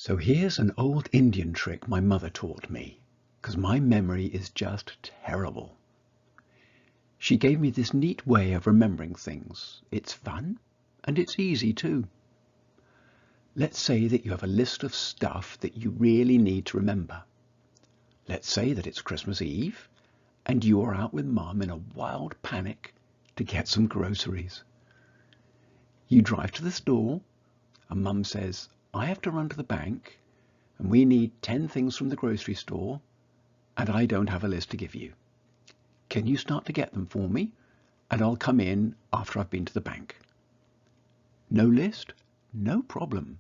So here's an old Indian trick my mother taught me, because my memory is just terrible. She gave me this neat way of remembering things. It's fun and it's easy too. Let's say that you have a list of stuff that you really need to remember. Let's say that it's Christmas Eve and you are out with Mum in a wild panic to get some groceries. You drive to the store and Mum says, I have to run to the bank and we need 10 things from the grocery store and I don't have a list to give you. Can you start to get them for me? And I'll come in after I've been to the bank. No list? No problem.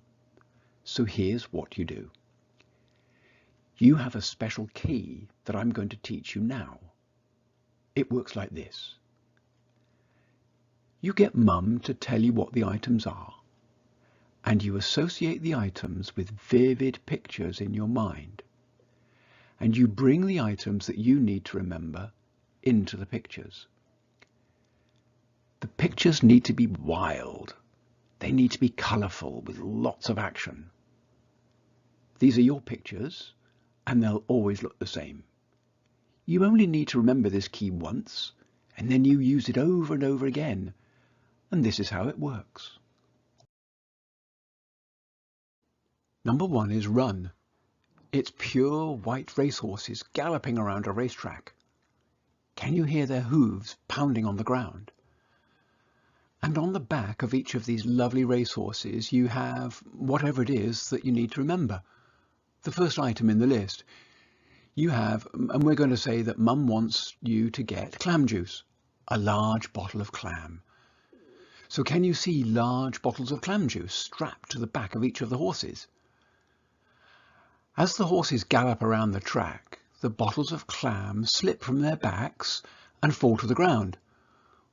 So here's what you do. You have a special key that I'm going to teach you now. It works like this. You get Mum to tell you what the items are, and you associate the items with vivid pictures in your mind. And you bring the items that you need to remember into the pictures. The pictures need to be wild. They need to be colourful with lots of action. These are your pictures and they'll always look the same. You only need to remember this key once and then you use it over and over again. And this is how it works. Number 1 is run. It's pure white racehorses galloping around a racetrack. Can you hear their hooves pounding on the ground? And on the back of each of these lovely racehorses you have whatever it is that you need to remember. The first item in the list. You have, and we're going to say that Mum wants you to get clam juice, a large bottle of clam. So can you see large bottles of clam juice strapped to the back of each of the horses? As the horses gallop around the track, the bottles of clam slip from their backs and fall to the ground.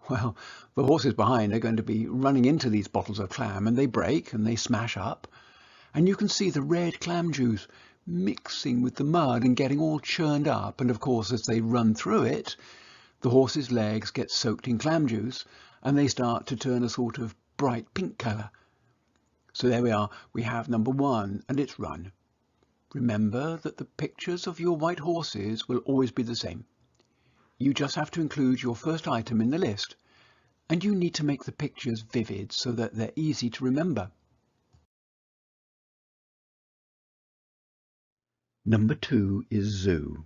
Well, the horses behind are going to be running into these bottles of clam and they break and they smash up. And you can see the red clam juice mixing with the mud and getting all churned up. And of course, as they run through it, the horses' legs get soaked in clam juice and they start to turn a sort of bright pink colour. So there we are. We have number 1 and it's run. Remember that the pictures of your white horses will always be the same. You just have to include your first item in the list, and you need to make the pictures vivid so that they're easy to remember. Number 2 is zoo.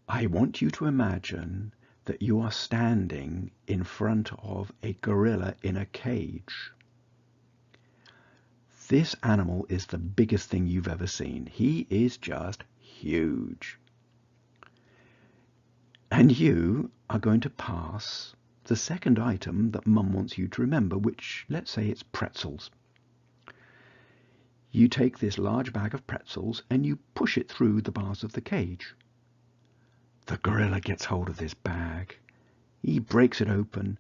I want you to imagine that you are standing in front of a gorilla in a cage. This animal is the biggest thing you've ever seen. He is just huge. And you are going to pass the second item that Mum wants you to remember, which, let's say it's pretzels. You take this large bag of pretzels and you push it through the bars of the cage. The gorilla gets hold of this bag. He breaks it open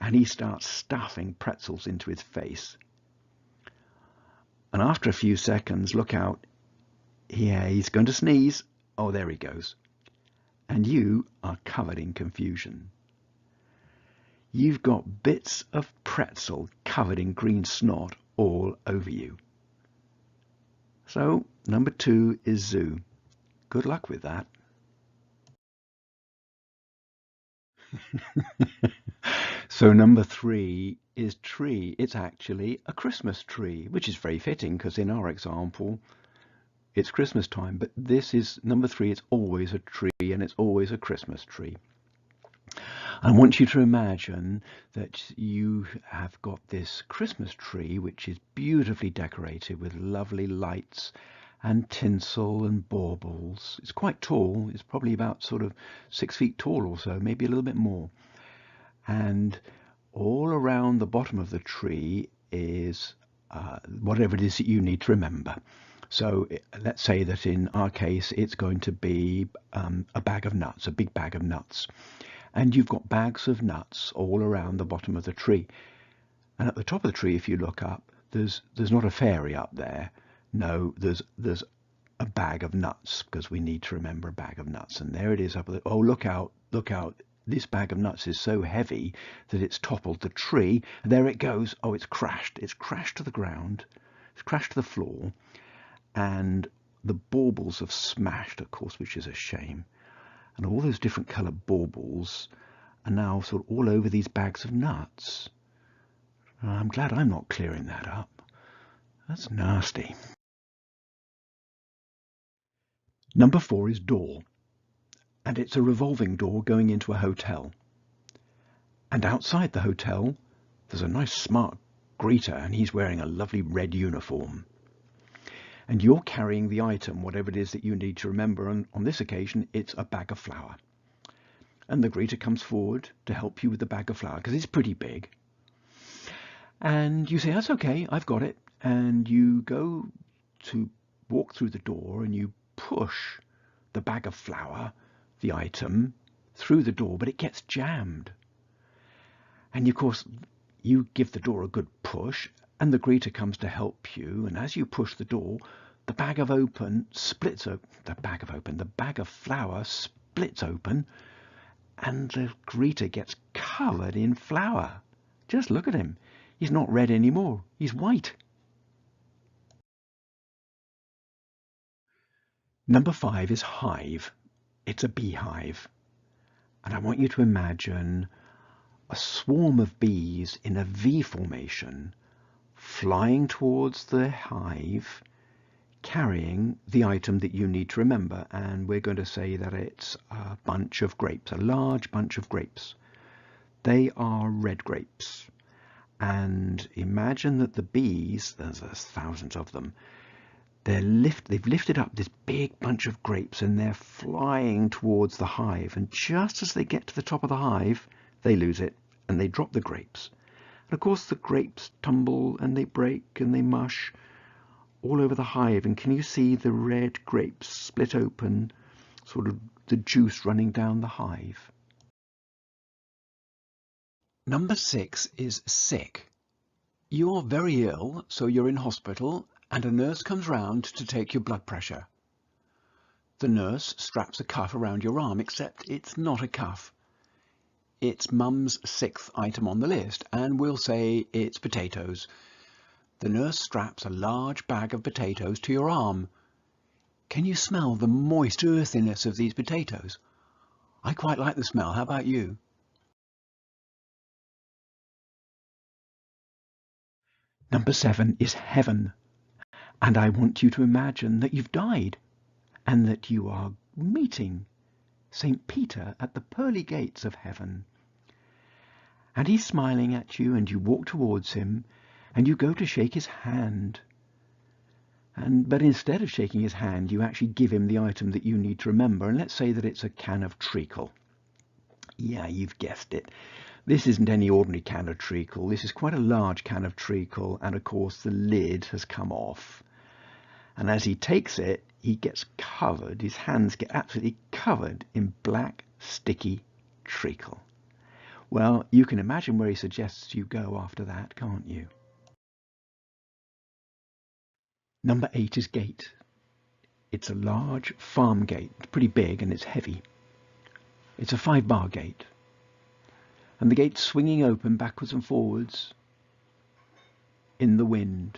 and he starts stuffing pretzels into his face. And after a few seconds, look out. Yeah, he's going to sneeze. Oh, there he goes. And you are covered in confusion. You've got bits of pretzel covered in green snot all over you. So, number 2 is zoo. Good luck with that. So number 3 is tree. It's actually a Christmas tree, which is very fitting because in our example, it's Christmas time. But this is number 3. It's always a tree and it's always a Christmas tree. I want you to imagine that you have got this Christmas tree, which is beautifully decorated with lovely lights and tinsel and baubles. It's quite tall. It's probably about sort of 6 feet tall or so, maybe a little bit more. And all around the bottom of the tree is whatever it is that you need to remember. So let's say that in our case, it's going to be a bag of nuts, a big bag of nuts. And you've got bags of nuts all around the bottom of the tree. And at the top of the tree, if you look up, there's not a fairy up there. No, there's a bag of nuts, because we need to remember a bag of nuts. And there it is up there. Oh, look out, look out. This bag of nuts is so heavy that it's toppled the tree. And there it goes. Oh, it's crashed. It's crashed to the ground. It's crashed to the floor. and the baubles have smashed, of course, which is a shame. And all those different coloured baubles are now sort of all over these bags of nuts. I'm glad I'm not clearing that up. That's nasty. Number 4 is door, and it's a revolving door going into a hotel. And outside the hotel, there's a nice smart greeter, and he's wearing a lovely red uniform. And you're carrying the item, whatever it is that you need to remember, and on this occasion, it's a bag of flour. And the greeter comes forward to help you with the bag of flour, because it's pretty big. And you say, that's okay, I've got it. And you go to walk through the door and you push the bag of flour, the item, through the door, but it gets jammed. And of course, you give the door a good push and the greeter comes to help you. And as you push the door, the bag of flour splits open and the greeter gets covered in flour. Just look at him. He's not red anymore. He's white. Number 5 is hive. It's a beehive. And I want you to imagine a swarm of bees in a V formation flying towards the hive, carrying the item that you need to remember. And we're going to say that it's a bunch of grapes, a large bunch of grapes. They are red grapes. And imagine that the bees, there's thousands of them, they've lifted up this big bunch of grapes and they're flying towards the hive. And just as they get to the top of the hive, they lose it and they drop the grapes. And of course the grapes tumble and they break and they mush all over the hive. And can you see the red grapes split open, sort of the juice running down the hive? Number 6 is sick. You're very ill, so you're in hospital, and a nurse comes round to take your blood pressure. The nurse straps a cuff around your arm, except it's not a cuff. It's Mum's 6th item on the list, and we'll say it's potatoes. The nurse straps a large bag of potatoes to your arm. Can you smell the moist earthiness of these potatoes? I quite like the smell. How about you? Number 7 is heaven. And I want you to imagine that you've died and that you are meeting St. Peter at the pearly gates of heaven. And he's smiling at you and you walk towards him and you go to shake his hand. But instead of shaking his hand, you actually give him the item that you need to remember. And let's say that it's a can of treacle. Yeah, you've guessed it. This isn't any ordinary can of treacle. This is quite a large can of treacle, and of course the lid has come off. And as he takes it, he gets covered, his hands get absolutely covered in black, sticky treacle. Well, you can imagine where he suggests you go after that, can't you? Number 8 is gate. It's a large farm gate, pretty big, and it's heavy. It's a 5-bar gate. And the gate's swinging open backwards and forwards in the wind.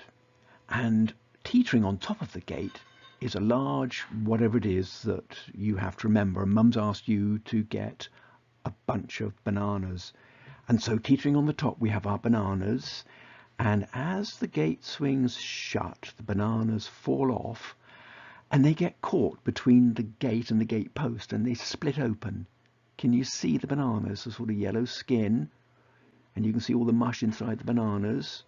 And teetering on top of the gate is a large whatever it is that you have to remember. And Mum's asked you to get a bunch of bananas. And so teetering on the top we have our bananas. And as the gate swings shut, the bananas fall off and they get caught between the gate and the gate post and they split open. Can you see the bananas, the sort of yellow skin? And you can see all the mush inside the bananas.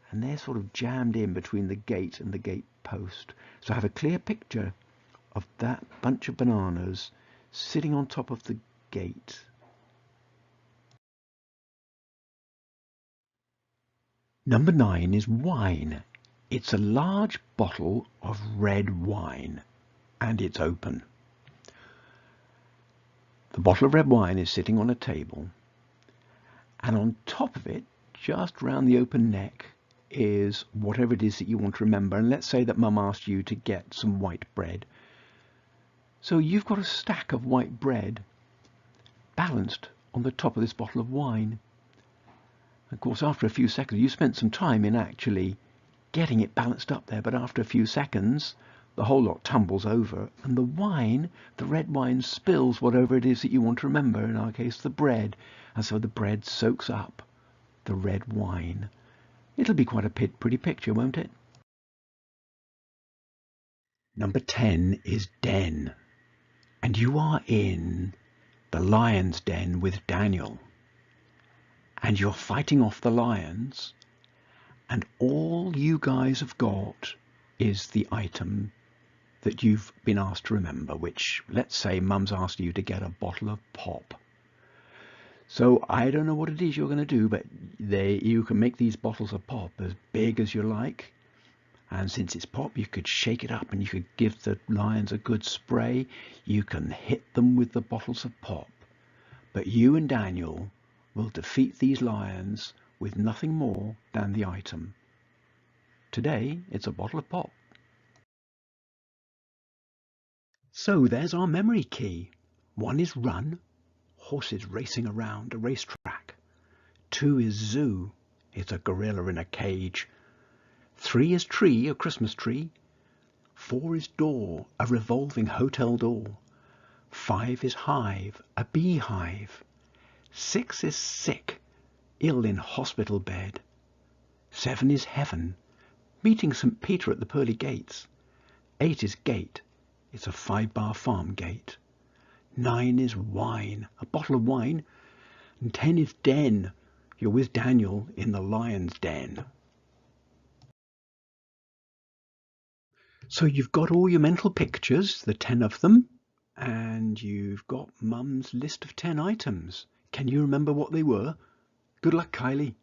And they're sort of jammed in between the gate and the gate post. So I have a clear picture of that bunch of bananas sitting on top of the gate. Number 9 is wine. It's a large bottle of red wine and it's open. The bottle of red wine is sitting on a table, and on top of it, just round the open neck, is whatever it is that you want to remember. And let's say that Mum asked you to get some white bread. So you've got a stack of white bread balanced on the top of this bottle of wine. Of course, after a few seconds, you spent some time in actually getting it balanced up there, but after a few seconds, the whole lot tumbles over, and the wine, the red wine, spills whatever it is that you want to remember, in our case, the bread, and so the bread soaks up the red wine. It'll be quite a pretty picture, won't it? Number 10 is den, and you are in the lion's den with Daniel, and you're fighting off the lions, and all you guys have got is the item that you've been asked to remember, which, let's say Mum's asked you to get a bottle of pop. So I don't know what it is you're going to do, but you can make these bottles of pop as big as you like. And since it's pop, you could shake it up and you could give the lions a good spray. You can hit them with the bottles of pop. But you and Daniel will defeat these lions with nothing more than the item. Today, it's a bottle of pop. So there's our memory key. 1 is run, horses racing around a racetrack. 2 is zoo, it's a gorilla in a cage. 3 is tree, a Christmas tree. 4 is door, a revolving hotel door. 5 is hive, a beehive. 6 is sick, ill in hospital bed. 7 is heaven, meeting St. Peter at the pearly gates. 8 is gate, it's a 5-bar farm gate. 9 is wine, a bottle of wine. And 10 is den, you're with Daniel in the lion's den. So you've got all your mental pictures, the 10 of them, and you've got Mum's list of 10 items. Can you remember what they were? Good luck, Kylie.